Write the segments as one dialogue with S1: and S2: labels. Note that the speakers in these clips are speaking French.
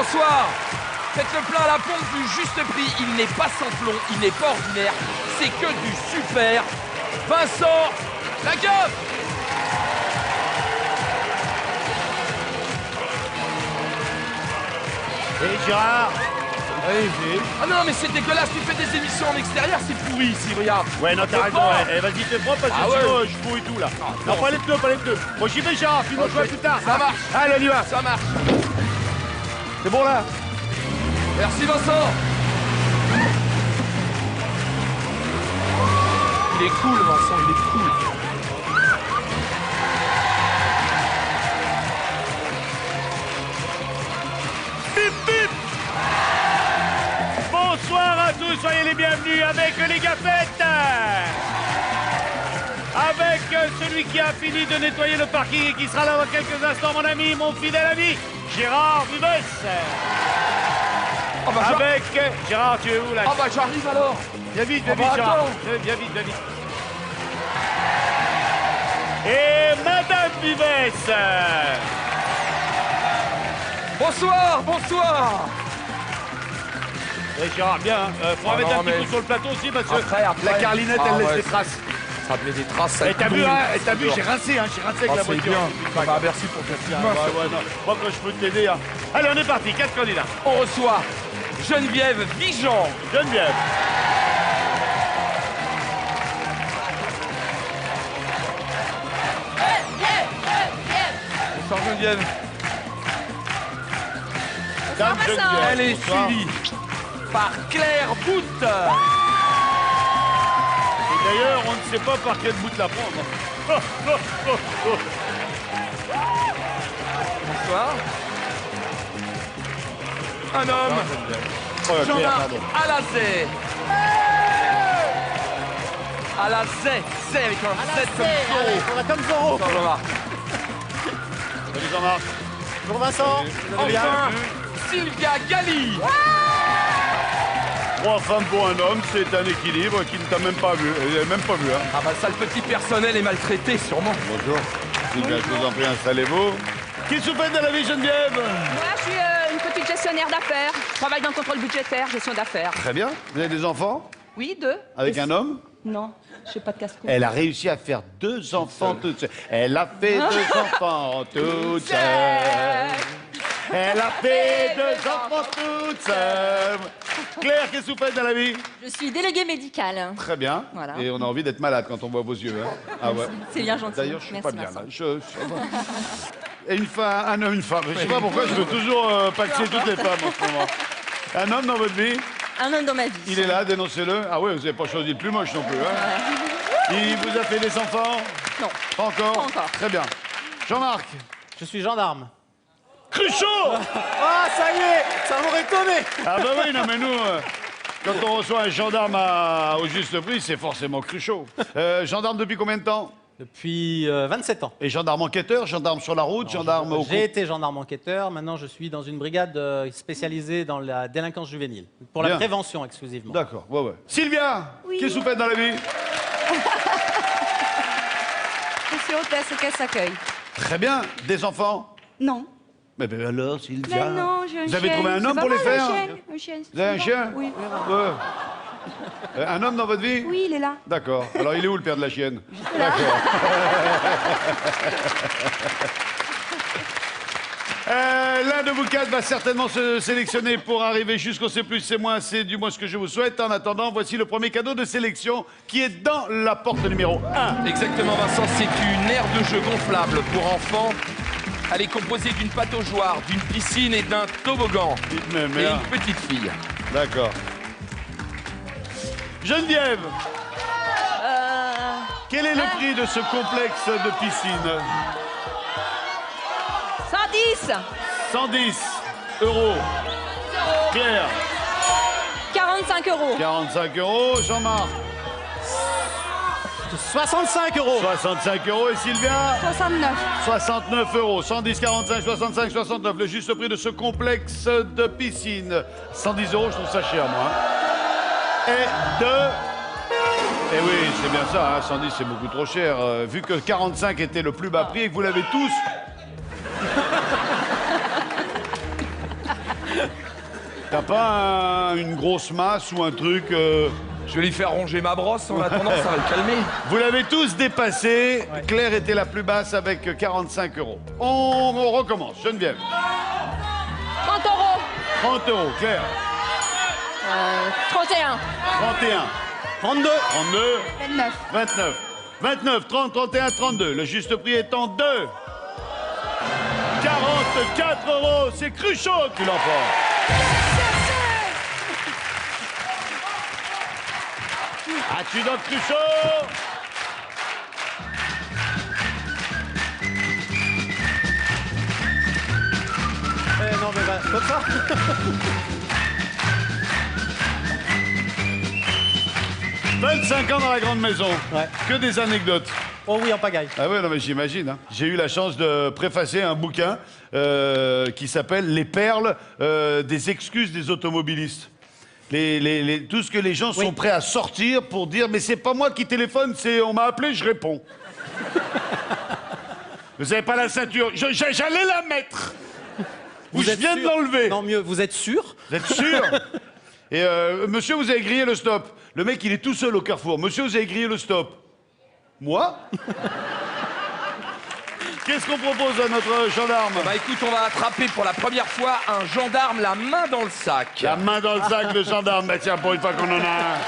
S1: Bonsoir. Faites le plein à la pompe du juste prix. Il n'est pas sans plomb, il n'est pas ordinaire. C'est que du super. Vincent Lagaffe.
S2: Et Gérard. Allez-y.
S1: Ah non, mais c'est dégueulasse. Tu fais des émissions en extérieur, c'est pourri ici, regarde.
S2: Ouais, non, t'as raison. Ouais. Vas-y, t'es propre parce que sinon, je pourris tout là. Non, pas les pneus, pas les pneus. Bon, j'y vais, Gérard. Puis on se voit plus tard.
S1: Ça marche.
S2: Allez, on y va.
S1: Ça marche.
S2: C'est bon là?
S1: Merci Vincent. Il est cool Vincent, il est cool.
S2: Bip bip. Bonsoir à tous, soyez les bienvenus avec les gaffettes. Avec celui qui a fini de nettoyer le parking et qui sera là dans quelques instants, mon ami, mon fidèle ami, Gérard Vives.
S1: Oh bah,
S2: avec Gérard, tu es où là?
S1: Ah bah j'arrive alors.
S2: Viens vite,
S1: Oh bah,
S2: Gérard.
S1: attends.
S2: Viens vite, viens vite. Et Madame Vives.
S1: Bonsoir, bonsoir.
S2: Et Gérard, bien, faut en mettre
S1: non,
S2: un petit
S1: mais-
S2: coup sur le plateau aussi parce que
S1: Après.
S2: la carlinette, elle laisse
S1: ouais,
S2: des traces.
S1: Ça met des traces. ça
S2: Et t'as vu,
S1: coule.
S2: hein, j'ai rincé avec la
S1: Ah, c'est
S2: voiture.
S1: bien. Ah bah merci pour ton coup de main.
S2: Ouais, non. Moi, quand je peux t'aider, hein. Allez, on est parti, 4 candidats.
S1: On reçoit Geneviève Vigeant.
S2: Geneviève.
S1: Bonsoir Geneviève.
S2: Dame Geneviève.
S1: Elle est
S2: Bonsoir.
S1: suivie par Claire Bout.
S2: Et d'ailleurs, on ne sait pas par quel bout la prendre.
S1: Bonsoir. Un homme.
S2: Claire,
S1: Jean-Marc
S2: pardon.
S1: Alazet. Alazet. C'est avec un Z comme Zorro.
S2: On va comme Zorro.
S1: Bonsoir Jean-Marc.
S2: Salut Jean-Marc.
S3: Bonjour Vincent.
S2: Vous allez bien?
S1: Enfin, Sylvia Galli.
S2: 3 femmes pour un homme, c'est un équilibre qui ne t'a même pas vu. Elle n'est même pas vu, hein.
S1: Ah bah ça, le petit personnel est maltraité, sûrement.
S2: Bonjour. Sylvia, je vous en prie, installez-vous. Qu'est-ce que vous faites dans la vie, Geneviève?
S4: Moi, je suis une petite gestionnaire d'affaires. Je travaille dans le contrôle budgétaire, gestion d'affaires.
S2: Très bien. Vous avez des enfants?
S4: Oui, 2.
S2: Avec un homme?
S4: Non, je n'ai pas de casse-cou.
S2: Elle a réussi à faire 2 enfants toute seule. Elle a fait 2 enfants toute seule. Elle a fait 2 enfants toute seule. Claire, qu'est-ce que vous faites dans la vie?
S5: Je suis déléguée médicale.
S2: Très bien.
S5: Voilà.
S2: Et on a envie d'être malade quand on voit vos yeux. Hein. Ah ouais.
S5: C'est bien gentil.
S2: D'ailleurs, je suis
S5: Merci,
S2: pas bien
S5: Vincent.
S2: là. Et une femme, un homme, une femme. Je sais pas pourquoi je veux toujours paxer toutes les femmes en ce moment. Un homme dans votre vie?
S5: Un homme dans ma vie.
S2: Il est là, dénoncez-le. Ah ouais, vous n'avez pas choisi le plus moche non plus. Hein. Il vous a fait des enfants?
S5: Non.
S2: Pas encore?
S5: Pas encore.
S2: Très bien. Jean-Marc?
S3: Je suis gendarme.
S2: Cruchot!
S3: Ah, ça y est, ça m'aurait étonné.
S2: Ah bah oui, non mais nous, quand on reçoit un gendarme au juste prix, c'est forcément Cruchot. Gendarme depuis combien de temps?
S3: Depuis 27 ans.
S2: Et gendarme enquêteur, gendarme sur la route, gendarme au
S3: J'ai été gendarme enquêteur, maintenant je suis dans une brigade spécialisée dans la délinquance juvénile. Pour la
S2: Bien.
S3: prévention exclusivement.
S2: D'accord, ouais, ouais. Sylvia,
S5: Oui.
S2: qu'est-ce que vous faites dans la vie?
S5: Je suis hôtesse caisse accueil.
S2: Très bien. Des enfants?
S5: Non.
S2: Mais ben alors, Sylvia.
S5: Mais non, j'ai un
S2: Vous avez
S5: chien.
S2: trouvé un
S5: C'est
S2: homme
S5: pas
S2: pour les
S5: mal,
S2: faire?
S5: Un chien.
S2: Vous avez un chien?
S5: Oui.
S2: Ouais. Un homme dans votre vie?
S5: Oui, il est là.
S2: D'accord. Alors, il est où le père de la chienne? D'accord. L'un de vous quatre va certainement se sélectionner pour arriver jusqu'au C+, C-, c'est du moins ce que je vous souhaite. En attendant, voici le premier cadeau de sélection qui est dans la porte numéro 1.
S1: Exactement Vincent, c'est une aire de jeu gonflable pour enfants. Elle est composée d'une pataugeoire, d'une piscine et d'un toboggan.
S2: Mais
S1: Et
S2: merde.
S1: une petite fille.
S2: D'accord. Geneviève, quel est le prix de ce complexe de piscine?
S4: 110.
S2: 110 euros. Claire,
S4: 45 euros.
S2: 45 euros. Jean-Marc,
S3: 65 euros.
S2: 65 euros. Et Sylvia,
S4: 69.
S2: 69 euros. 110, 45, 65, 69. Le juste prix de ce complexe de piscine. 110 euros, je trouve ça cher, moi. Et de... Eh oui, c'est bien ça, hein, 110 c'est beaucoup trop cher. Vu que 45 était le plus bas prix et que vous l'avez tous... T'as pas une grosse masse ou un truc
S1: Je vais lui faire ronger ma brosse en attendant, ça va le calmer.
S2: Vous l'avez tous dépassé.
S3: Ouais.
S2: Claire était la plus basse avec 45 €. On recommence. Geneviève.
S4: 30 euros.
S2: 30 €. Claire.
S4: 31.
S2: 31.
S3: 32.
S2: 32.
S5: 29.
S2: 29. 29, 30, 31, 32. Le juste prix étant 2. 44 €. C'est Cruchot qui l'emporte. As-tu dans Cruchot?
S3: Non, mais comme ça.
S2: 25 ans dans la grande maison.
S3: Ouais.
S2: Que des anecdotes.
S3: Oh oui, en pagaille.
S2: Ah ouais, non mais j'imagine. Hein. J'ai eu la chance de préfacer un bouquin qui s'appelle Les perles des excuses des automobilistes. Tout ce que les gens sont prêts à sortir pour dire mais c'est pas moi qui téléphone, c'est on m'a appelé, je réponds. Vous avez pas la ceinture, j'allais la mettre. Ou je
S3: êtes
S2: viens de
S3: sûr?
S2: l'enlever.
S3: Non, mieux, vous êtes sûr?
S2: Vous êtes sûr? Et monsieur, vous avez grillé le stop. Le mec, il est tout seul au carrefour. Monsieur, vous avez grillé le stop. Moi? Qu'est-ce qu'on propose à notre gendarme?
S1: Bah écoute, on va attraper pour la première fois un gendarme la main dans le sac.
S2: La main dans le sac, le gendarme. Bah tiens, pour une fois qu'on en a un.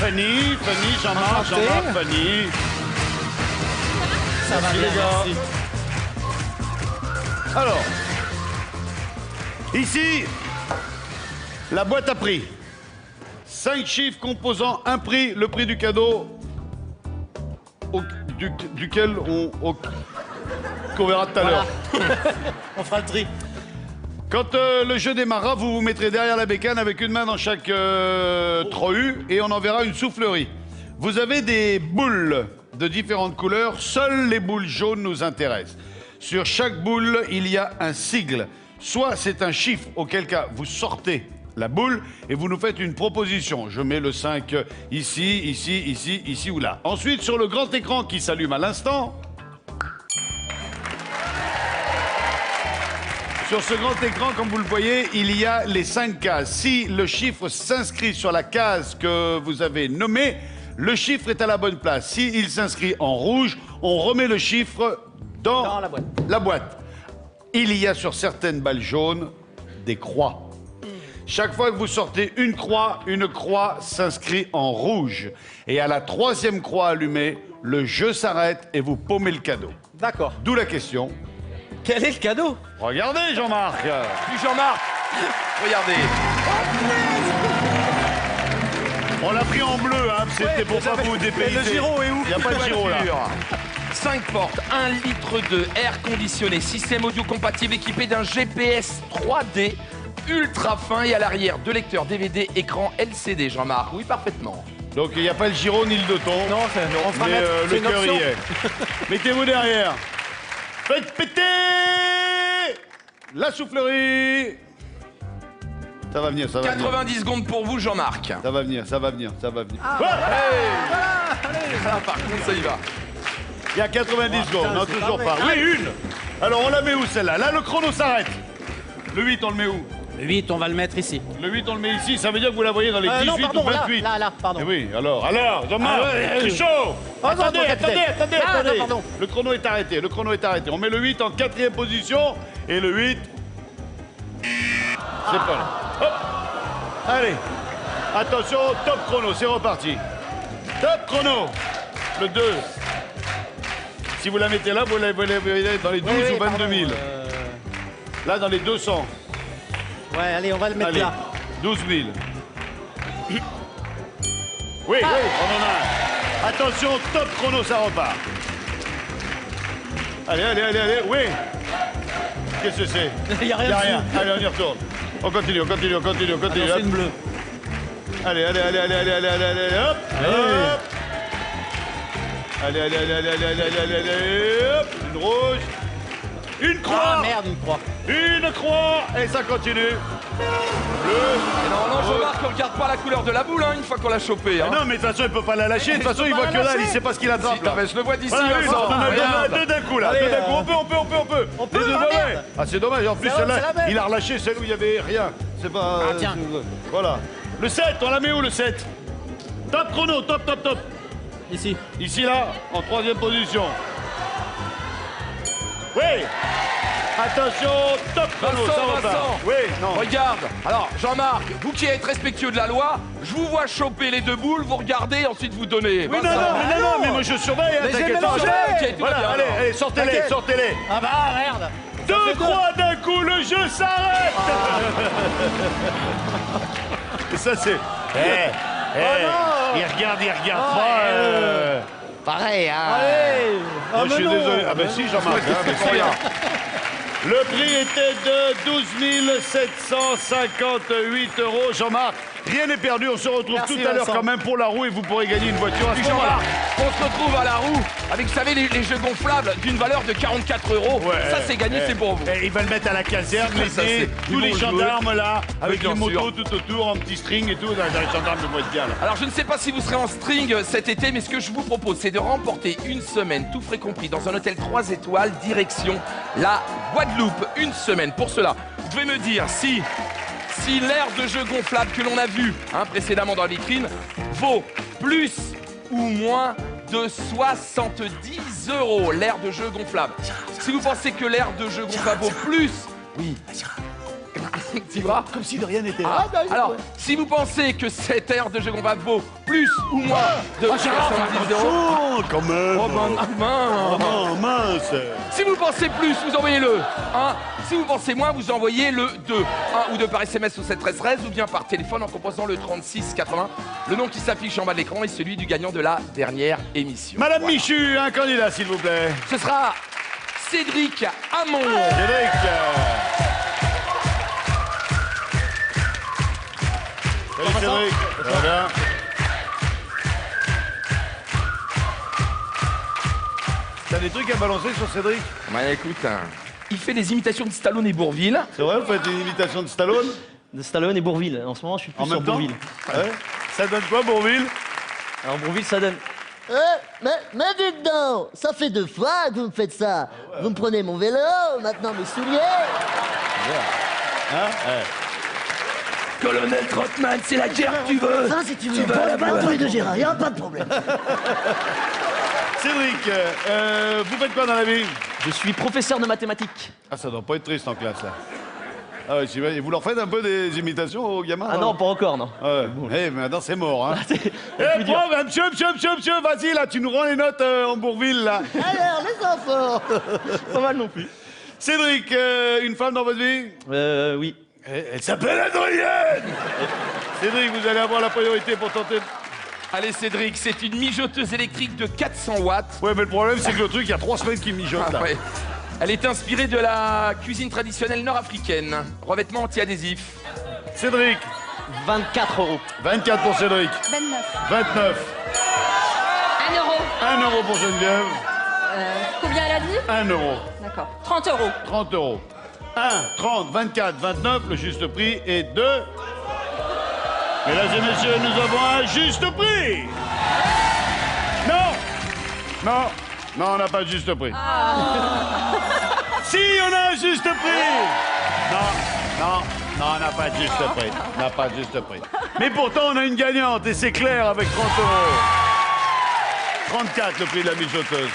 S2: Fanny, Jean-Marc,
S3: Enchanté.
S2: Fanny.
S3: Ça va
S2: les
S3: bien,
S2: gars.
S3: merci.
S2: Alors, ici, la boîte à prix. 5 chiffres composant un prix, le prix du cadeau duquel qu'on verra tout à l'heure.
S3: On fera le tri.
S2: Quand le jeu démarrera, vous vous mettrez derrière la bécane avec une main dans chaque trohu et on enverra une soufflerie. Vous avez des boules de différentes couleurs, seules les boules jaunes nous intéressent. Sur chaque boule, il y a un sigle. Soit c'est un chiffre, auquel cas vous sortez la boule et vous nous faites une proposition. Je mets le 5 ici, ici, ici, ici ou là. Ensuite, sur le grand écran qui s'allume à l'instant, sur ce grand écran, comme vous le voyez, il y a les 5 cases. Si le chiffre s'inscrit sur la case que vous avez nommée, le chiffre est à la bonne place. S'il s'inscrit en rouge, on remet le chiffre dans la boîte. Il y a sur certaines balles jaunes des croix. Chaque fois que vous sortez une croix s'inscrit en rouge. Et à la 3e croix allumée, le jeu s'arrête et vous paumez le cadeau.
S3: D'accord.
S2: D'où la question.
S3: Quel est le cadeau?
S2: Regardez, Jean-Marc.
S1: Puis Jean-Marc, regardez.
S2: On l'a pris en bleu, hein, c'était pour pas vous dépayser.
S3: Le gyro est où?
S2: Il n'y a pas de gyro là.
S1: 5 portes, 1 litre de air conditionné, système audio compatible équipé d'un GPS 3D ultra fin et à l'arrière 2 lecteurs DVD, écran LCD, Jean-Marc. Oui, parfaitement.
S2: Donc il n'y a pas le gyro ni le doton.
S3: Non, on fera
S2: mais
S3: mettre.
S2: le
S3: C'est une
S2: cœur
S3: option.
S2: y est. Mettez-vous derrière. Faites péter la soufflerie. Ça va venir, ça va venir.
S1: 90 secondes pour vous, Jean-Marc.
S2: Ça va venir, ça va venir, ça va venir.
S1: Ah, par contre, ça y va.
S2: Il y a 90 secondes,
S3: putain,
S2: non,
S3: c'est
S2: toujours
S3: pas
S2: pas.
S3: vrai.
S2: Oui, une. Alors on la met où celle-là? Là, le chrono s'arrête. Le 8, on le met où?
S3: Le 8, on va le mettre ici.
S2: Le 8, on le met ici. Ça veut dire que vous la voyez dans les 18
S3: non, pardon,
S2: ou 28.
S3: là, pardon.
S2: Eh oui, alors, Jean-Marc, c'est chaud.
S3: Oh, non,
S2: Attendez,
S3: non, capitaine.
S2: attendez.
S3: Ah, non, pardon.
S2: Le chrono est arrêté, On met le 8 en 4e position et le 8, c'est pas là. Hop. Allez, attention, top chrono, c'est reparti. Top chrono. Le 2. Si vous la mettez là, vous la voyez dans les 12 ou 22 000. Là, dans les 200.
S3: Ouais, allez, on va le mettre
S2: Allez,
S3: là.
S2: 12 000. Oui, on en a un. Attention, top chrono, ça repart. Allez, oui. Qu'est-ce que c'est?
S3: Il n'y a
S2: Il n'y a
S3: rien.
S2: rien. Allez, on y retourne. On continue.
S3: Ah non, c'est
S2: Hop.
S3: une bleue.
S2: Allez, hop. Hop. Allez, hop. Une rouge. Une croix.
S3: Ah merde, une croix.
S2: Une croix. Et ça continue.
S1: Et normalement, Jean-Marc ne regarde pas la couleur de la boule une fois qu'on l'a chopé.
S2: Ah non, mais de toute façon, il peut pas la lâcher. De toute façon, il voit que là, il sait pas ce qu'il attrape.
S1: Si, non, mais je le vois d'ici.
S2: Voilà,
S1: Vincent.
S2: deux d'un coup, là.
S3: Allez,
S2: Deux d'un coup. On peut.
S3: On peut,
S2: Les deux,
S3: ah,
S2: ouais.
S3: merde.
S2: Ah, c'est dommage. En plus,
S3: C'est
S2: celle-là,
S3: la même.
S2: il a relâché celle où il y avait rien. C'est pas.
S3: Ah, tiens.
S2: Voilà. Le 7, on la met où, le 7? Top chrono, top.
S3: Ici.
S2: Ici, là, en 3e position. Oui. Attention, top chrono,
S1: Vincent,
S2: ça va pas.
S1: Vincent.
S2: Oui, non.
S1: Regarde. Alors, Jean-Marc, vous qui êtes respectueux de la loi, je vous vois choper les deux boules, vous regardez, ensuite vous donnez.
S2: Oui,
S1: Vincent.
S2: non, mais moi je surveille, hein,
S3: Mais j'ai
S2: t'inquiète pas.
S3: mélangé.
S1: Ok, tout va
S2: Voilà,
S1: bien,
S2: allez,
S1: alors.
S2: sortez-les,
S3: T'inquiète.
S2: sortez-les.
S3: Ah bah merde.
S2: Deux croix d'un coup, le jeu s'arrête. Et ça c'est.
S3: non.
S2: Il regarde pas.
S6: Pareil, hein.
S3: Allez.
S2: Moi,
S3: Ah,
S2: je suis
S3: mais non.
S2: désolé. Ah ben si, Jean-Marc. hein, mais c'est rien. Le prix était de 12 758 €. Jean-Marc, rien n'est perdu. On se retrouve
S3: Merci,
S2: tout à l'heure
S3: Vincent.
S2: quand même pour la roue et vous pourrez gagner une voiture à ce
S1: Puis
S2: moment-là.
S1: Jean-Marc, on se retrouve à la roue avec, vous savez, les jeux gonflables d'une valeur de 44 €. Ça, c'est gagné, c'est pour vous.
S2: Et il va le mettre à la caserne,
S1: Ça,
S2: l'été,
S1: c'est-
S2: tous
S1: ils
S2: les
S1: vont
S2: gendarmes là, avec
S1: bien
S2: les motos
S1: sûr.
S2: tout autour, en petit string et tout. Les gendarmes vont être bien là.
S1: Alors, je ne sais pas si vous serez en string cet été, mais ce que je vous propose, c'est de remporter une semaine, tout frais compris, dans un hôtel 3 étoiles, direction la Guadeloupe. Une semaine. Pour cela, vous devez me dire si l'aire de jeu gonflable que l'on a vu précédemment dans la vitrine vaut plus ou moins de 70 €. L'aire de jeu gonflable. Si vous pensez que l'aire de jeu gonflable vaut plus, oui. Tu vois?
S2: Comme si de rien n'était
S1: Ah, alors, si vous pensez que cette aire de jeu gonflable vaut plus ou moins de 70 €,
S2: Oh, quand même.
S1: oh ben, mince.
S2: Oh, mince.
S1: Si vous pensez plus, vous envoyez le 1. Si vous pensez moins, vous envoyez le 2. 1 ou 2 par SMS au 7 13 13 ou bien par téléphone en composant le 36 80. Le nom qui s'affiche en bas de l'écran est celui du gagnant de la dernière émission.
S2: Madame
S1: Voilà.
S2: Michu, un candidat s'il vous plaît.
S1: Ce sera Cédric Hamon.
S2: Cédric. Salut Cédric. Ça va bien? T'as des trucs à balancer sur Cédric?
S1: Ouais, écoute, il fait des imitations de Stallone et Bourvil.
S2: C'est vrai, vous faites une imitation de Stallone?
S6: De Stallone et Bourvil. En ce moment, je suis plus
S2: En
S6: sur
S2: même temps?
S6: Bourvil.
S2: Ouais. Ça donne quoi, Bourville?
S6: Alors, Bourvil, ça donne.
S7: Mais dites donc, ça fait 2 fois que vous me faites ça. Vous me prenez mon vélo, maintenant mes souliers.
S1: Colonel Trotman, c'est la guerre que tu veux.
S7: Ça, si tu veux, pour la patrouille de Gérard, y a pas de problème.
S2: Cédric, vous faites quoi dans la vie?
S6: Je suis professeur de mathématiques.
S2: Ah, ça doit pas être triste en classe, là. Ah ouais, et vous leur faites un peu des imitations aux gamins?
S6: Ah non, pas encore, non.
S2: Ah ouais. Eh, mais maintenant c'est mort, hein.
S6: C'est plus dur.
S2: Prof, monsieur, vas-y, là, tu nous rends les notes en Bourville, là.
S7: Alors, les enfants.
S6: Pas mal non plus.
S2: Cédric, une femme dans votre vie?
S6: Oui.
S2: Elle s'appelle Adrienne. Cédric, vous allez avoir la priorité pour tenter...
S1: Allez Cédric, c'est une mijoteuse électrique de 400 watts.
S2: Ouais, mais le problème, c'est que le truc, il y a 3 semaines qu'il mijote,
S1: Ah
S2: là.
S1: ouais. Elle est inspirée de la cuisine traditionnelle nord-africaine. Revêtement anti-adhésif.
S2: Cédric,
S6: 24 €.
S2: 24 pour Cédric.
S4: 29.
S2: 29.
S4: 1 euro.
S2: 1 euro pour Geneviève.
S5: Combien elle a dit
S2: 1 euro.
S5: D'accord. 30 €.
S2: 30 euros. 1, 30, 24, 29, le juste prix est de... Mesdames et messieurs, nous avons un juste prix. Non, on n'a pas de juste prix. Si, on a un juste prix. Non, on n'a pas de juste prix. On n'a pas de juste prix. Mais pourtant, on a une gagnante et c'est clair avec 30 euros. 34, le prix de la mijoteuse.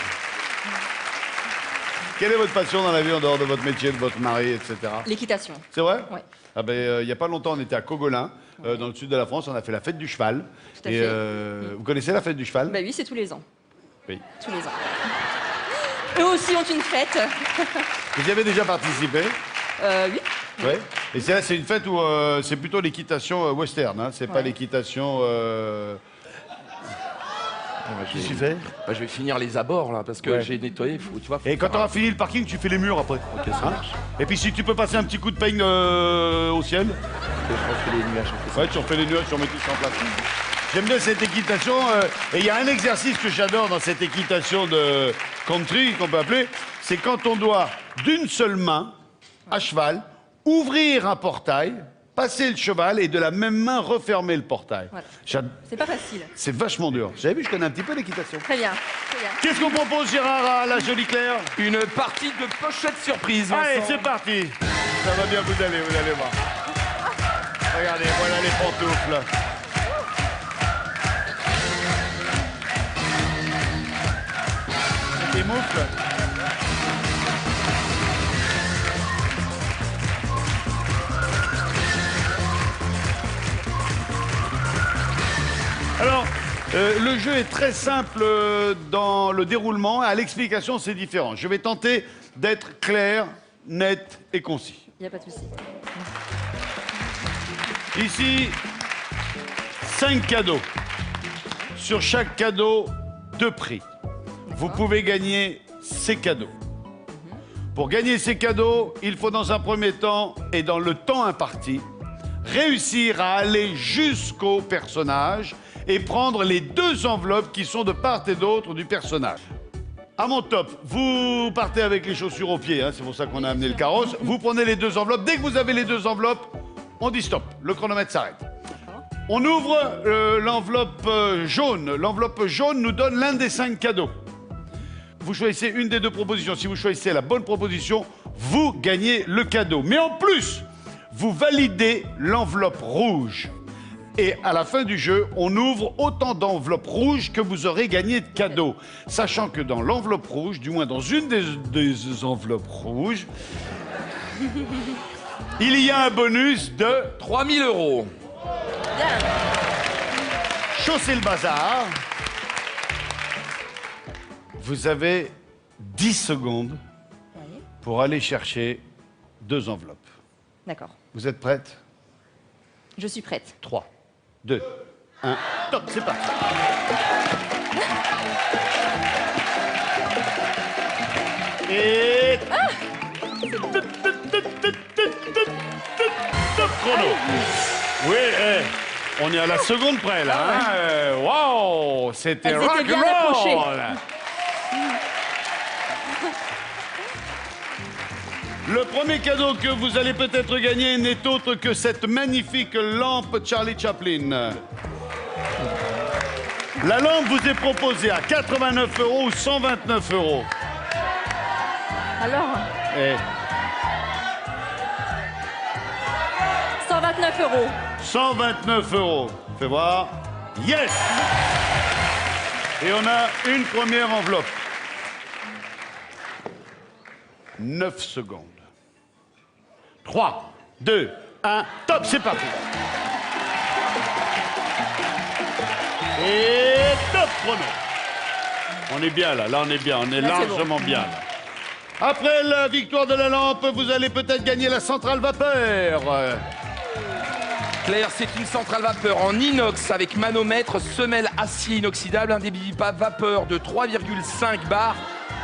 S2: Quelle est votre passion dans la vie en dehors de votre métier, de votre mari, etc.
S5: L'équitation.
S2: C'est vrai?
S5: Ouais.
S2: Ah ben, il n'y a pas longtemps, on était à Cogolin, dans le sud de la France. On a fait la fête du cheval.
S5: Tout à fait.
S2: Vous connaissez la fête du cheval?
S5: Bah oui, c'est tous les ans.
S2: Oui.
S5: Tous les ans. Eux aussi ont une fête.
S2: Vous y avez déjà participé?
S5: Oui.
S2: Oui. Et c'est une fête où c'est plutôt l'équitation western, hein. C'est pas
S5: Ouais.
S2: l'équitation... Qu'est-ce que tu fais?
S1: Bah, je vais finir les abords là parce que
S2: Ouais.
S1: j'ai nettoyé, faut, tu vois. faut
S2: Et quand
S1: faire
S2: tu auras fini le parking, tu fais les murs après.
S1: Ok, ça
S2: Hein?
S1: marche.
S2: Et puis si tu peux passer un petit coup de peigne au ciel,
S1: Je refais les nuages. on fait ça.
S2: ouais, tu refais les nuages, tu remets tout ça en place. J'aime bien cette équitation. Et il y a un exercice que j'adore dans cette équitation de country, qu'on peut appeler, c'est quand on doit, d'une seule main, à cheval, ouvrir un portail, passer le cheval et de la même main refermer le portail.
S5: Voilà.
S2: J'ad-
S5: C'est pas facile.
S2: C'est vachement dur. Vous avez vu, je connais un petit peu l'équitation.
S5: Très bien. Très bien.
S2: Qu'est-ce qu'on propose, Gérard, à la jolie Claire?
S1: Une partie de pochette surprise.
S2: Allez,
S1: Vincent.
S2: c'est parti. Ça va bien, vous allez voir. Regardez, voilà les pantoufles. Des moufles. Alors, le jeu est très simple dans le déroulement. À l'explication, c'est différent. Je vais tenter d'être clair, net et concis.
S5: Il n'y a pas de souci.
S2: Ici, 5 cadeaux. Sur chaque cadeau, 2 prix. Vous pouvez gagner ces cadeaux. Pour gagner ces cadeaux, il faut dans un premier temps, et dans le temps imparti, réussir à aller jusqu'au personnage et prendre les 2 enveloppes qui sont de part et d'autre du personnage. À mon top, vous partez avec les chaussures aux pieds, hein, c'est pour ça qu'on a amené le carrosse. Vous prenez les 2 enveloppes. Dès que vous avez les 2 enveloppes, on dit stop. Le chronomètre s'arrête. On ouvre l'enveloppe jaune. L'enveloppe jaune nous donne l'un des 5 cadeaux. Vous choisissez une des 2 propositions. Si vous choisissez la bonne proposition, vous gagnez le cadeau. Mais en plus, vous validez l'enveloppe rouge. Et à la fin du jeu, on ouvre autant d'enveloppes rouges que vous aurez gagné de cadeaux. Sachant que dans l'enveloppe rouge, du moins dans une des enveloppes rouges, il y a un bonus de
S1: 3000 €.
S2: chausser le bazar. Vous avez 10 secondes
S5: Oui.
S2: pour aller chercher 2 enveloppes.
S5: D'accord.
S2: Vous êtes prête?
S5: Je suis prête.
S2: 3, 2, 1, top, c'est parti. Et... Top chrono. Oui, on est à la seconde près, là. Hein. Waouh, c'était
S5: Elles étaient bien
S2: rock'n'roll. Le premier cadeau que vous allez peut-être gagner n'est autre que cette magnifique lampe Charlie Chaplin. La lampe vous est proposée à 89 € ou 129 €.
S5: Alors,
S2: Eh,
S5: 129 €.
S2: 129 €. Fais voir. Yes! Et on a une première enveloppe. 9 secondes. 3, 2, 1, top, c'est parti. Et top chrono. On est bien là, on est bien, on est
S5: Là, c'est
S2: largement bien là. Après la victoire de la lampe, vous allez peut-être gagner la centrale vapeur.
S1: Claire, c'est une centrale vapeur en inox avec manomètre, semelle acier inoxydable, un débit vapeur de 3,5 bars,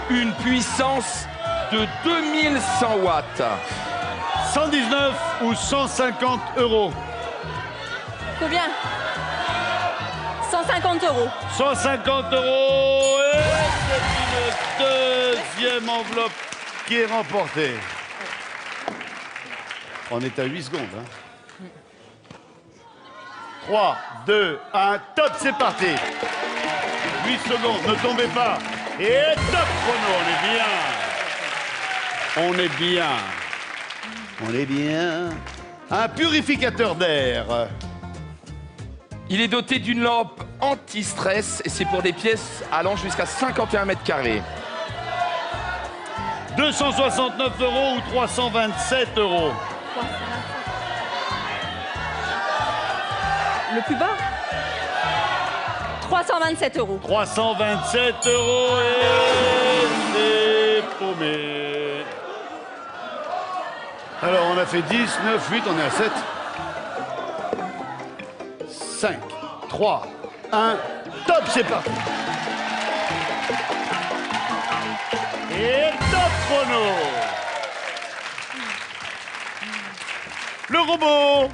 S1: une puissance de 2100 watts.
S2: 119 ou 150 €.
S5: Combien 150 €.
S2: 150 € et c'est une deuxième enveloppe qui est remportée. On est à 8 secondes. Hein. 3, 2, 1, top, c'est parti. 8 secondes, ne tombez pas. Et top chrono, on est bien. On est bien. On est bien. Un purificateur d'air.
S1: Il est doté d'une lampe anti-stress et c'est pour des pièces allant jusqu'à 51 mètres carrés.
S2: 269 € ou 327 €.
S5: Le plus bas 327 €.
S2: 327 € et c'est paumé. Alors, on a fait 10, 9, 8, on est à 7. 5, 3, 1, top, c'est parti. Et top chrono. Le robot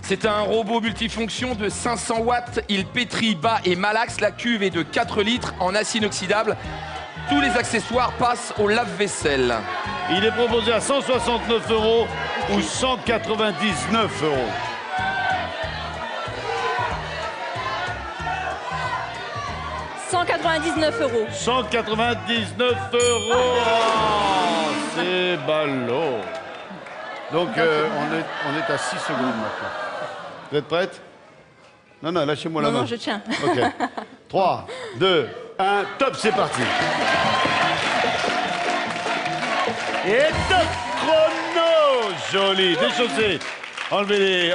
S1: C'est un robot multifonction de 500 watts. Il pétrit bas et malaxe. La cuve est de 4 litres en acier inoxydable. Tous les accessoires passent au lave-vaisselle.
S2: Il est proposé à 169 € ou 199 €.
S5: 199 €.
S2: 199 €. Oh, c'est ballot. Donc, on est à 6 secondes maintenant. Vous êtes prête? Non, non, lâchez-moi la main.
S5: Non, je tiens.
S2: OK. 3, 2, 1, top, c'est parti. Et top chrono. Joli. Déchaussez. Enlevez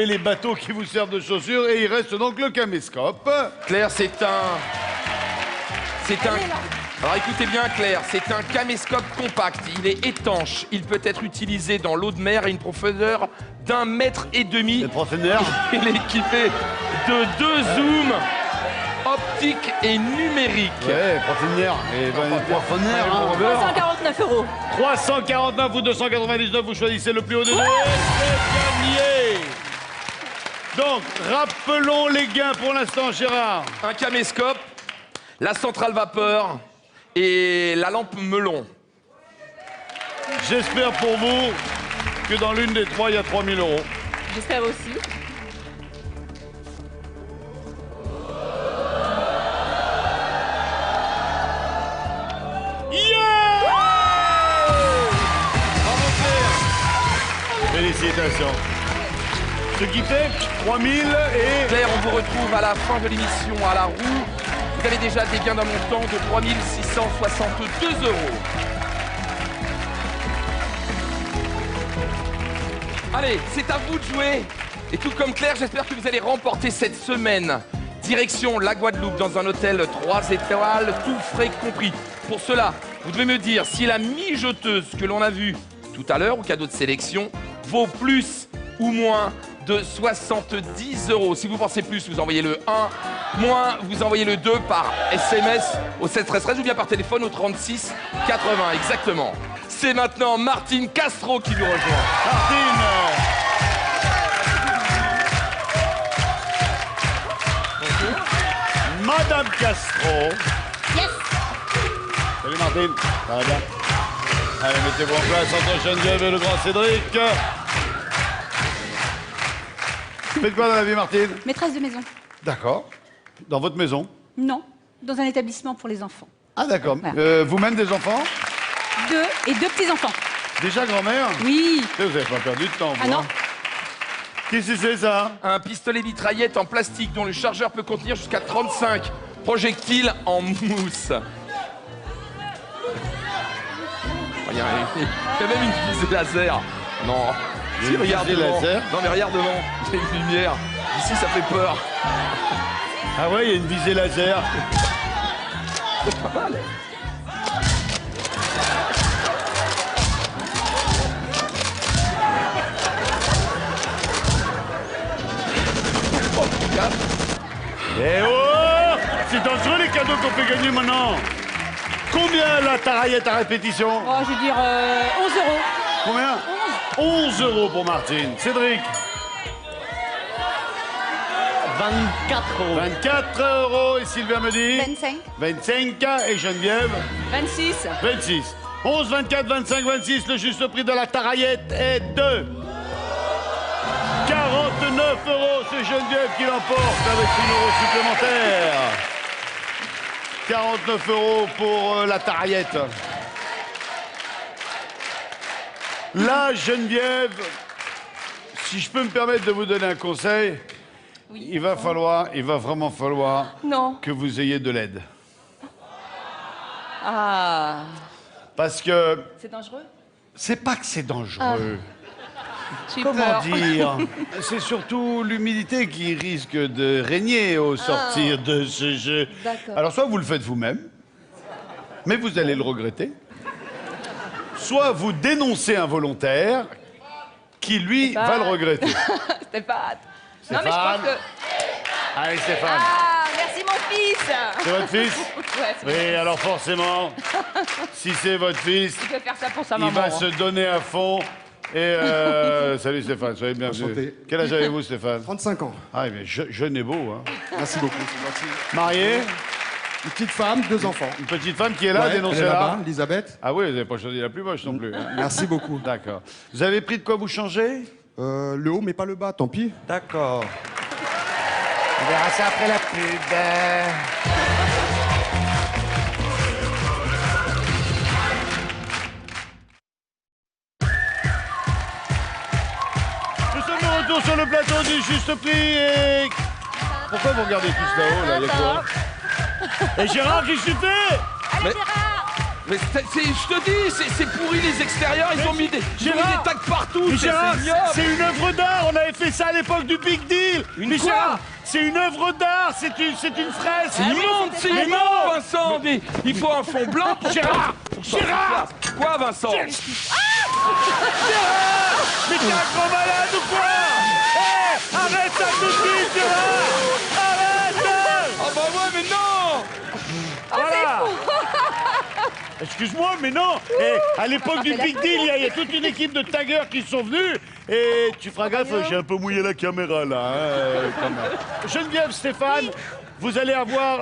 S2: les bateaux qui vous servent de chaussures. Et il reste donc le caméscope.
S1: Claire, c'est un... Alors écoutez bien Claire, c'est un caméscope compact, il est étanche, il peut être utilisé dans l'eau de mer à une profondeur d'1,5 mètre.
S2: Le professeur.
S1: Il est équipé de 2 zooms optiques et numériques.
S2: Ouais, professeur. Et professeur.
S5: 349 €.
S2: 349 ou 299, vous choisissez le plus haut des deux. C'est gagné. Donc, rappelons les gains pour l'instant, Gérard.
S1: Un caméscope, la centrale vapeur et la lampe melon.
S2: J'espère pour vous que dans l'une des trois, il y a 3 000 €.
S5: J'espère aussi.
S2: Félicitations. Ce qui fait 3 000 et...
S1: Claire, on vous retrouve à la fin de l'émission à la roue. Vous avez déjà des gains d'un montant de 3 662 €. Allez, c'est à vous de jouer. Et tout comme Claire, j'espère que vous allez remporter cette semaine. Direction la Guadeloupe dans un hôtel 3 étoiles, tout frais compris. Pour cela, vous devez me dire si la mijoteuse que l'on a vue tout à l'heure au cadeau de sélection vaut plus ou moins de 70 €. Si vous pensez plus, vous envoyez le 1, moins, vous envoyez le 2 par SMS au 713 ou bien par téléphone au 36 80, exactement. C'est maintenant Martine Castro qui nous rejoint.
S2: Martine. Madame Castro.
S5: Yes.
S2: Salut Martine. Ça va bien? Allez, mettez-vous en place entre Geneviève et le grand Cédric. Faites quoi dans la vie, Martine?
S8: Maîtresse de maison.
S2: D'accord. Dans votre maison?
S8: Non, dans un établissement pour les enfants.
S2: Ah, d'accord.
S8: Voilà.
S2: Vous-même des enfants?
S8: 2 et 2 petits-enfants.
S2: Déjà grand-mère?
S8: Oui.
S2: Vous n'avez pas perdu de temps, vous,
S8: Ah non.
S2: hein? Qu'est-ce que c'est, ça?
S1: Un pistolet mitraillette en plastique dont le chargeur peut contenir jusqu'à 35 projectiles en mousse. Il y a même une visée laser. Non.
S2: Il y a
S1: Si,
S2: une
S1: regarde
S2: visée
S1: devant.
S2: laser?
S1: Non mais regarde devant. Il y a une lumière. Ici ça fait peur.
S2: Ah ouais, il y a une visée laser.
S1: C'est pas mal. Oh, regarde.
S2: Eh oh! C'est dangereux les cadeaux qu'on fait gagner maintenant. Combien la taraillette à répétition?
S8: Oh, je veux dire 11 €.
S2: Combien? 11 € pour Martine. Cédric?
S6: 24 €.
S2: 24 € et Sylvia me dit?
S8: 25.
S2: 25 et Geneviève?
S4: 26.
S2: 26. 11, 24, 25, 26. Le juste prix de la taraillette est de 49 €. C'est Geneviève qui l'emporte avec 1 € supplémentaire. 49 € pour la taraillette. Là, Geneviève, si je peux me permettre de vous donner un conseil, il va vraiment falloir
S5: Non.
S2: que vous ayez de l'aide.
S5: Ah.
S2: Parce que
S5: C'est dangereux?
S2: c'est pas que c'est dangereux.
S4: J'ai
S2: Comment
S4: peur.
S2: dire? C'est surtout l'humidité qui risque de régner au sortir de ce jeu.
S5: D'accord.
S2: Alors, soit vous le faites vous-même, mais vous allez le regretter. Soit vous dénoncez un volontaire qui, lui, va le regretter.
S4: Stéphane. Non, mais je
S2: Stéphane.
S4: pense que...
S2: Allez, Stéphane.
S4: Ah, merci mon fils.
S2: C'est votre fils?
S4: Ouais, c'est
S2: Oui, alors forcément, si c'est votre fils,
S4: Il peut faire ça pour sa
S2: il
S4: maman.
S2: va
S4: hein.
S2: se donner à fond Et salut Stéphane, soyez bienvenue.
S9: Enchanté.
S2: Quel âge avez-vous Stéphane?
S9: 35 ans.
S2: Ah, mais jeune et beau. Hein.
S9: Merci beaucoup. Merci.
S2: Marié?
S9: Une petite femme, 2 enfants.
S2: Une petite femme qui est là,
S9: Ouais, elle est
S2: dénoncez-la.
S9: là-bas, Elisabeth.
S2: Ah oui, vous n'avez pas choisi la plus moche non plus. Hein.
S9: Merci beaucoup.
S2: D'accord. Vous avez pris de quoi vous changer?
S9: Le haut, mais pas le bas, tant pis.
S2: D'accord. On verra ça après la pub. Nous sommes de retour sur le plateau du Juste Prix et... Pourquoi vous regardez tous là-haut, là, il y a quoi? Et Gérard, qu'est-ce que tu fais?
S1: Mais je te dis, c'est pourri les extérieurs, ils ont mis des tags partout.
S2: Mais
S1: c'est
S2: Gérard,
S1: ignoble.
S2: c'est une œuvre d'art, on avait fait ça à l'époque du Big Deal.
S1: Une
S2: Mais
S1: quoi?
S2: Gérard, c'est une œuvre d'art, c'est une fresque.
S1: C'est immonde, c'est immonde, Vincent. Mais il faut un fond blanc pour
S2: Gérard, Gérard,
S1: quoi, Vincent?
S2: Gérard, mais t'es un grand malade ou quoi? Hé, arrête ça tout de suite, Gérard. Arrête.
S1: Ah bah ouais, mais non.
S2: Voilà. Excuse-moi, mais non. Et à l'époque du Big Deal, il y a toute une équipe de taggers qui sont venus. Et tu feras gaffe, j'ai un peu mouillé la caméra là. Hein, quand même. Geneviève, Stéphane, vous allez avoir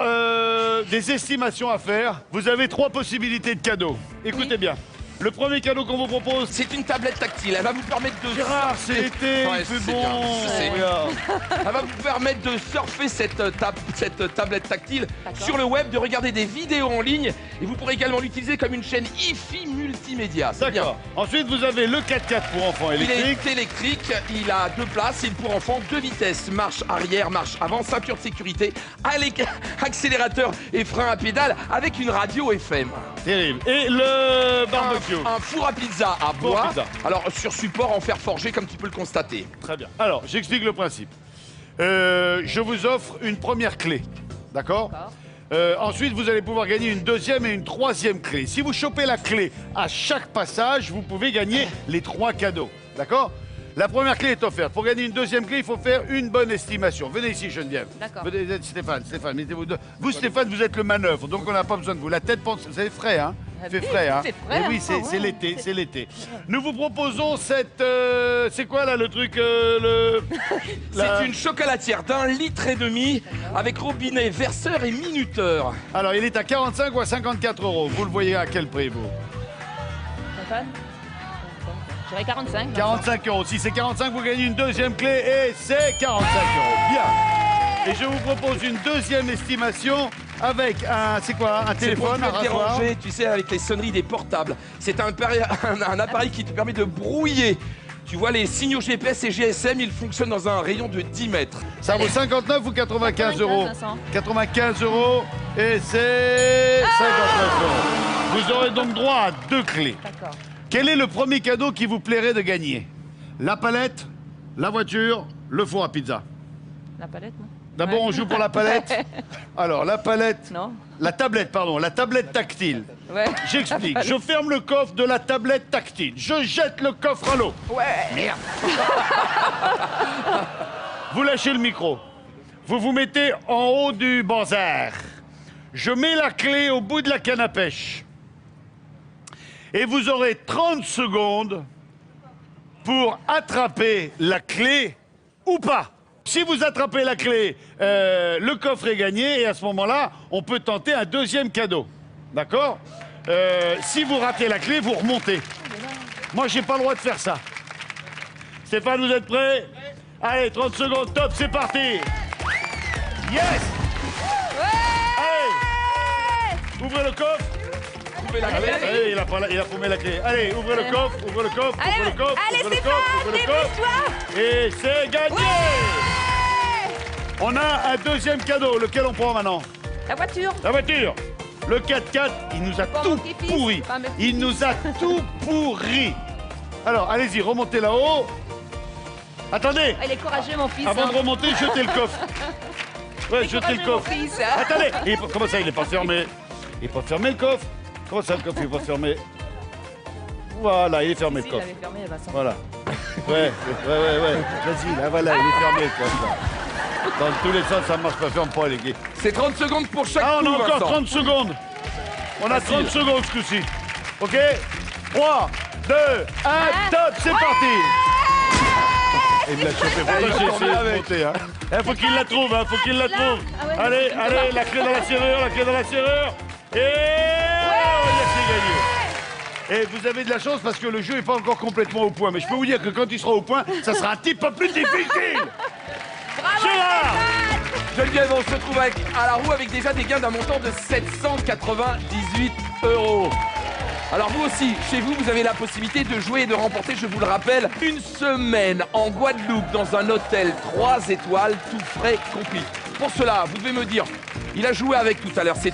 S2: des estimations à faire. Vous avez 3 possibilités de cadeaux. Écoutez bien. Le premier cadeau qu'on vous propose,
S1: C'est une tablette tactile, elle va vous permettre de
S2: Gérard, c'est
S1: surfer.
S2: l'été,
S1: Ouais,
S2: il fait
S1: c'est
S2: bon.
S1: bien, je sais.
S2: Regarde.
S1: Elle va vous permettre de surfer cette tablette tactile sur le web, de regarder des vidéos en ligne et vous pourrez également l'utiliser comme une chaîne hi-fi multimédia. C'est bien.
S2: D'accord. Ensuite, vous avez le 4x4 pour enfants
S1: Il
S2: électrique.
S1: est électrique, il a 2 places, il est pour enfants, 2 vitesses, marche arrière, marche avant, ceinture de sécurité, accélérateur et frein à pédale avec une radio FM.
S2: Terrible. Et le barbecue.
S1: Un four à pizza à
S2: Four à
S1: bois,
S2: pizza.
S1: alors sur support en fer forgé comme tu peux le constater.
S2: Très bien. Alors, j'explique le principe. Je vous offre une première clé. D'accord. Ensuite, vous allez pouvoir gagner une deuxième et une troisième clé. Si vous chopez la clé à chaque passage, vous pouvez gagner les 3 cadeaux. D'accord. La première clé est offerte. Pour gagner une deuxième clé, il faut faire une bonne estimation. Venez ici, Geneviève.
S5: D'accord.
S2: Venez, Stéphane, mettez-vous deux. Vous, Stéphane, vous êtes le manœuvre, donc on n'a pas besoin de vous. La tête pense, vous avez frais, hein. Il fait frais, hein.
S5: c'est frais,
S2: Et oui,
S5: hein.
S2: c'est l'été, c'est l'été. Nous vous proposons cette... c'est quoi, là, le truc la-
S1: C'est une chocolatière d'1,5 litre avec robinet, verseur et minuteur.
S2: Alors, il est à 45 ou à 54 €. Vous le voyez à quel prix, vous?
S5: Stéphane? J'aurais 45.
S2: 45 €. Si c'est 45, vous gagnez une deuxième clé et c'est 45 €. Bien. Et je vous propose une deuxième estimation avec un... C'est quoi? Un
S1: C'est pour
S2: téléphone, un
S1: te
S2: rasoir?
S1: déranger, tu sais, avec les sonneries des portables. C'est un appareil qui te permet de brouiller. Tu vois, les signaux GPS et GSM, ils fonctionnent dans un rayon de 10 mètres.
S2: Ça vaut 59 ou 95 €?
S5: 500.
S2: 95 € et c'est 59 €. Vous aurez donc droit à 2 clés.
S5: D'accord.
S2: Quel est le premier cadeau qui vous plairait de gagner? La palette, la voiture, le four à pizza.
S5: La palette, non?
S2: D'abord, on joue pour la palette. Alors, la palette...
S5: Non?
S2: La tablette, pardon, la tablette tactile.
S5: Ouais.
S2: J'explique. Je ferme le coffre de la tablette tactile. Je jette le coffre à l'eau.
S5: Ouais.
S2: Merde. Vous lâchez le micro. Vous vous mettez en haut du banzar. Je mets la clé au bout de la canne à pêche. Et vous aurez 30 secondes pour attraper la clé ou pas. Si vous attrapez la clé, le coffre est gagné et à ce moment-là, on peut tenter un deuxième cadeau. D'accord? Si vous ratez la clé, vous remontez. Moi, j'ai pas le droit de faire ça. Stéphane, vous êtes prêts? Allez, 30 secondes, top, c'est parti. Yes! Allez! Ouvrez le coffre.
S1: Ouvrez la clé.
S2: Allez, il a paumé la clé. Allez, ouvrez le coffre, ouvrez le coffre, ouvrez le coffre,
S5: Allez,
S2: ouvrez le
S5: Stéphane,
S2: coffre, ouvrez le coffre. Et c'est gagné! On a un deuxième cadeau. Lequel on prend maintenant?
S5: La voiture.
S2: La voiture. Le 4x4, il nous a
S5: Pas
S2: tout
S5: mon petit-fils,
S2: pourri.
S5: pas mes petits-fils.
S2: Il nous a tout pourri. Alors, allez-y, remontez là-haut. Attendez,
S5: Ah, il est courageux, mon fils.
S2: avant
S5: hein.
S2: de remonter, jetez le coffre. Ouais, jetez le
S5: courageux, mon
S2: coffre.
S5: fils.
S2: Attendez, comment ça, il n'est pas fermé? Il n'est pas fermé le coffre? Comment ça, le coffre, il n'est pas fermé? Voilà, il est fermé
S5: Si,
S2: le
S5: il
S2: coffre.
S5: l'avait fermé, Vincent.
S2: Voilà. Ouais. Vas-y, là, voilà, il est fermé le coffre. Là. Dans tous les sens, ça ne marche pas, ferme pas, les gars.
S1: C'est 30 secondes pour chaque
S2: Ah, on a
S1: coup,
S2: encore
S1: Vincent.
S2: 30 secondes. On a 30 secondes ce coup-ci. OK? 3, 2, 1, top, c'est parti. Il me l'a chopé, pourquoi j'ai essayé de monter, hein. Faut qu'il la trouve, hein, faut qu'il la trouve. Allez, allez, la clé dans la serrure, la clé dans la serrure. Et c'est gagné. Et vous avez de la chance parce que le jeu n'est pas encore complètement au point. Mais je peux vous dire que quand il sera au point, ça sera un petit peu plus difficile. Gérard.
S1: Geneviève, on se retrouve à la roue avec déjà des gains d'un montant de 798 €. Alors vous aussi, chez vous, vous avez la possibilité de jouer et de remporter, je vous le rappelle, une semaine en Guadeloupe dans un hôtel 3 étoiles, tout frais compris. Pour cela, vous devez me dire, il a joué avec tout à l'heure, c'est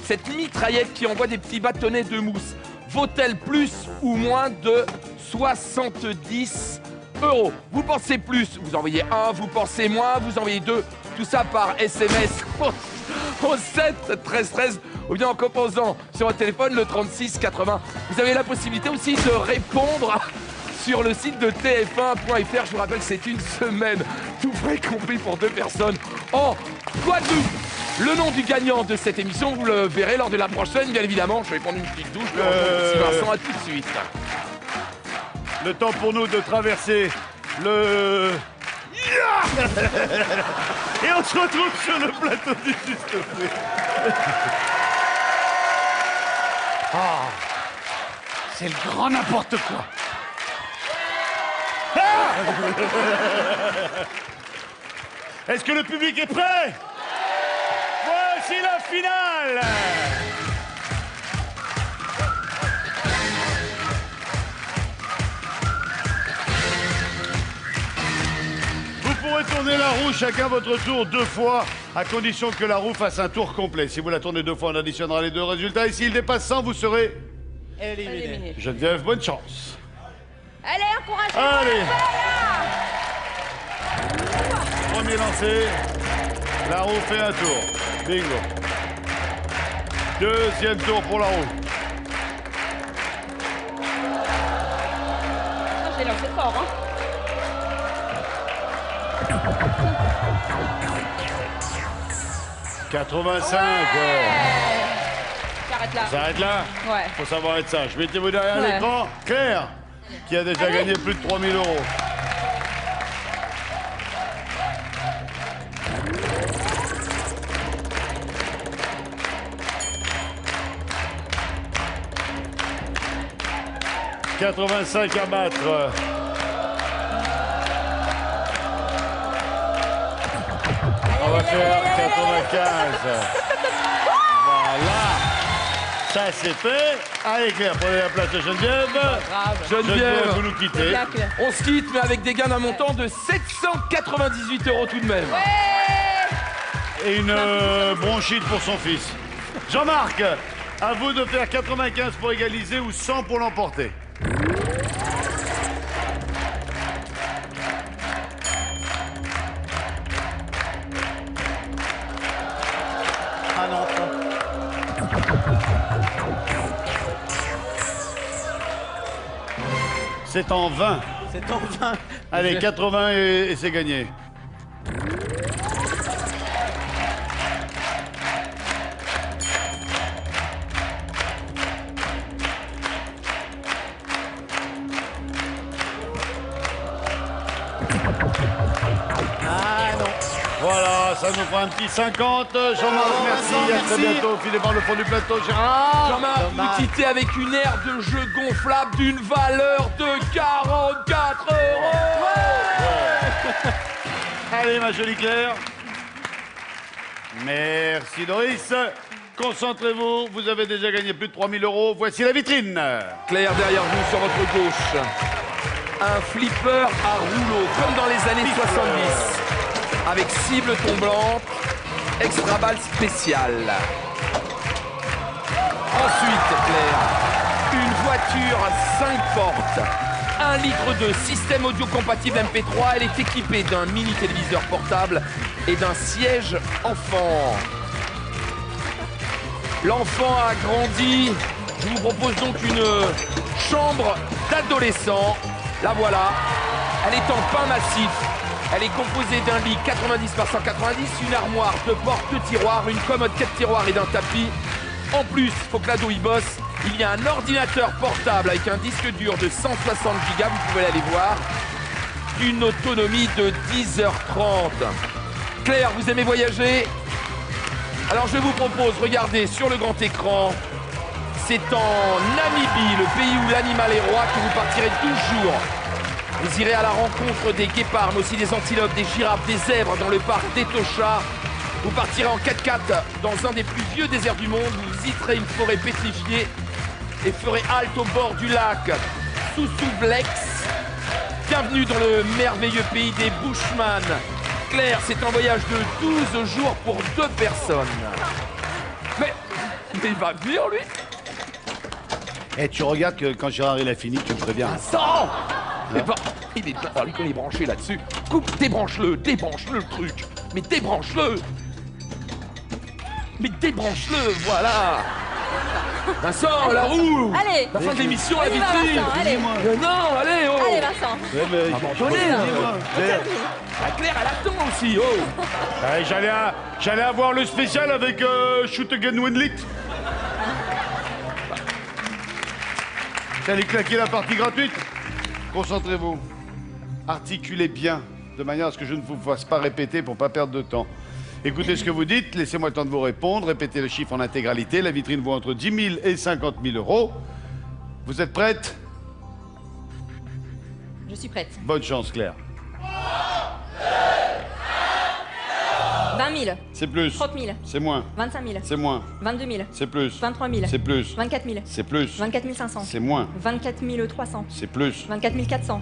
S1: cette mitraillette qui envoie des petits bâtonnets de mousse. Vaut-elle plus ou moins de 70 €? Vous pensez plus, vous envoyez 1, vous pensez moins, vous envoyez 2, tout ça par SMS au 7 13 13 ou bien en composant sur votre téléphone le 36 80. Vous avez la possibilité aussi de répondre sur le site de tf1.fr. Je vous rappelle que c'est une semaine, tout frais compris pour 2 personnes en Guadeloupe. Le nom du gagnant de cette émission, vous le verrez lors de la prochaine, bien évidemment. Je vais prendre une petite douche. Vincent, à tout de suite.
S2: Le temps pour nous de traverser le... Et on se retrouve sur le plateau du Juste Prix. Ah, c'est le grand n'importe quoi. Ah. Est-ce que le public est prêt? Voici la finale. Vous pourrez tourner la roue chacun votre tour 2 fois, à condition que la roue fasse un tour complet. Si vous la tournez 2 fois, on additionnera les 2 résultats. Et s'il dépasse 100, vous serez
S3: Éliminé.
S2: Geneviève, bonne chance.
S4: Allez, encouragez-moi.
S2: Allez. Premier lancé. La roue fait un tour. Bingo. Deuxième tour pour la roue.
S5: Je l'ai lancé fort, hein.
S2: 85.
S5: J'arrête là.
S2: Ça s'arrête là?
S5: Ouais.
S2: Faut savoir être sage. Mettez-vous derrière
S5: Ouais.
S2: l'écran. Claire, qui a déjà gagné plus de 3 000 €. « 85 à battre. On va faire 95. Voilà. Ça, c'est fait. Allez, Claire, prenez la place de Geneviève.
S1: Geneviève,
S2: vous nous quittez.
S1: on se quitte, mais avec des gains d'un montant de 798 € tout de même.
S2: Et une bronchite pour son fils. Jean-Marc, à vous de faire 95 pour égaliser ou 100 pour l'emporter.
S3: Ah non,
S2: C'est en 20.
S3: c'est en 20.
S2: Allez, 80 et c'est gagné.
S3: Ah non.
S2: Voilà, ça nous fera un petit 50. Jean-Marc, merci. À très bientôt. Filez par le fond du plateau, Gérard.
S1: Jean-Marc,
S3: dommage.
S1: vous quittez avec une aire de jeu gonflable d'une valeur de 44 €.
S2: Allez, ma jolie Claire. Merci, Doris. Concentrez-vous. Vous avez déjà gagné plus de 3 000 €. Voici la vitrine.
S1: Claire, derrière vous, sur votre gauche, un flipper à rouleau, comme dans les années 70, avec cible tombante, extra balle spéciale. Ensuite, Claire, une voiture à 5 portes, 1 litre de système audio compatible MP3. Elle est équipée d'un mini téléviseur portable et d'un siège enfant. L'enfant a grandi. Je vous propose donc une chambre d'adolescent. La voilà. Elle est en pain massif. Elle est composée d'un lit 90 par 190, une armoire, 2 portes, 2 tiroirs, une commode 4 tiroirs et d'un tapis. En plus, faut que l'ado y bosse. Il y a un ordinateur portable avec un disque dur de 160 Go, vous pouvez aller voir, d'une autonomie de 10h30. Claire, vous aimez voyager? Alors je vous propose, regardez sur le grand écran, c'est en Namibie, le pays où l'animal est roi, que vous partirez 12 jours. Vous irez à la rencontre des guépards, mais aussi des antilopes, des girafes, des zèbres dans le parc d'Etosha. Vous partirez en 4x4 dans un des plus vieux déserts du monde. Vous visiterez une forêt pétrifiée et ferez halte au bord du lac Soussoublex. Bienvenue dans le merveilleux pays des Bushman. Claire, c'est un voyage de 12 jours pour 2 personnes. Mais il va venir, lui?
S2: Eh, tu regardes que quand Gérard il a fini, tu me préviens.
S1: Vincent! Mais pas... Il est branché là-dessus. Coupe, débranche-le le truc. Mais débranche-le! Mais débranche-le, voilà! Vincent, la roue!
S5: Allez.
S1: La fin de l'émission,
S5: On
S1: la
S5: y va,
S1: vitrine!
S5: Vincent, allez.
S1: Non, allez, oh!
S5: Allez, Vincent.
S2: Ouais, mais...
S1: Abandonnez, là. La Claire, elle attend aussi, oh!
S2: Ouais, j'allais avoir le spécial avec Shoot Again Win-Lit. J'allais claquer la partie gratuite. Concentrez-vous. Articulez bien, de manière à ce que je ne vous fasse pas répéter pour pas perdre de temps. Écoutez ce que vous dites, laissez-moi le temps de vous répondre, répétez le chiffre en intégralité. La vitrine vaut entre 10 000 et 50 000 euros. Vous êtes prête?
S5: Je suis prête.
S2: Bonne chance, Claire.
S5: 20 000.
S2: C'est plus.
S5: 30 000.
S2: C'est moins.
S5: 25 000.
S2: C'est moins.
S5: 22 000.
S2: C'est plus.
S5: 23 000.
S2: C'est plus.
S5: 24 000.
S2: C'est plus.
S5: 24 500.
S2: C'est moins.
S5: 24 300.
S2: C'est plus.
S5: 24 400.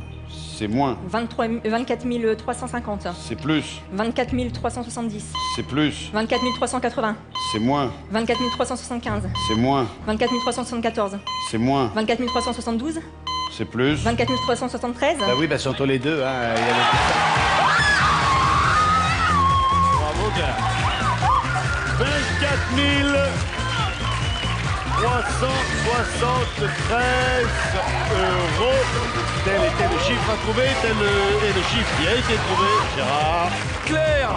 S2: C'est moins.
S5: 24 350.
S2: C'est plus.
S5: 24 370.
S2: C'est plus.
S5: 24 380.
S2: C'est moins.
S5: 24 375.
S2: C'est moins.
S5: 24 374.
S2: C'est moins.
S5: 24 372.
S2: C'est plus.
S5: 24 373.
S2: Bah oui, bah c'est entre les deux, hein. Il y a le... Bravo, Claire. 24 373 euros. Tel était le chiffre à trouver, tel est le chiffre qui a été trouvé, Gérard.
S1: Claire,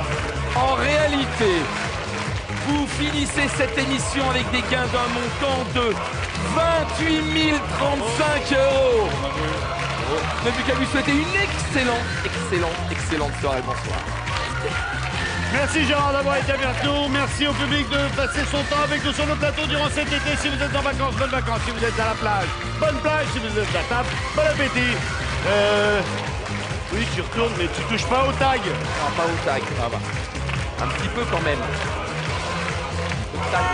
S1: en réalité, vous finissez cette émission avec des gains d'un montant de 28 035 euros. Je n'ai plus qu'à lui souhaiter une excellente soirée. Bonsoir.
S2: Merci Gérard d'avoir été avec nous. Merci au public de passer son temps avec nous sur le plateau durant cet été. Si vous êtes en vacances, bonnes vacances. Si vous êtes à la plage, bonne plage. Si vous êtes à table, bon appétit. Oui, tu retournes, mais tu touches pas au tag.
S1: Non, pas au tag, ça va. Un petit peu quand même. Au tag.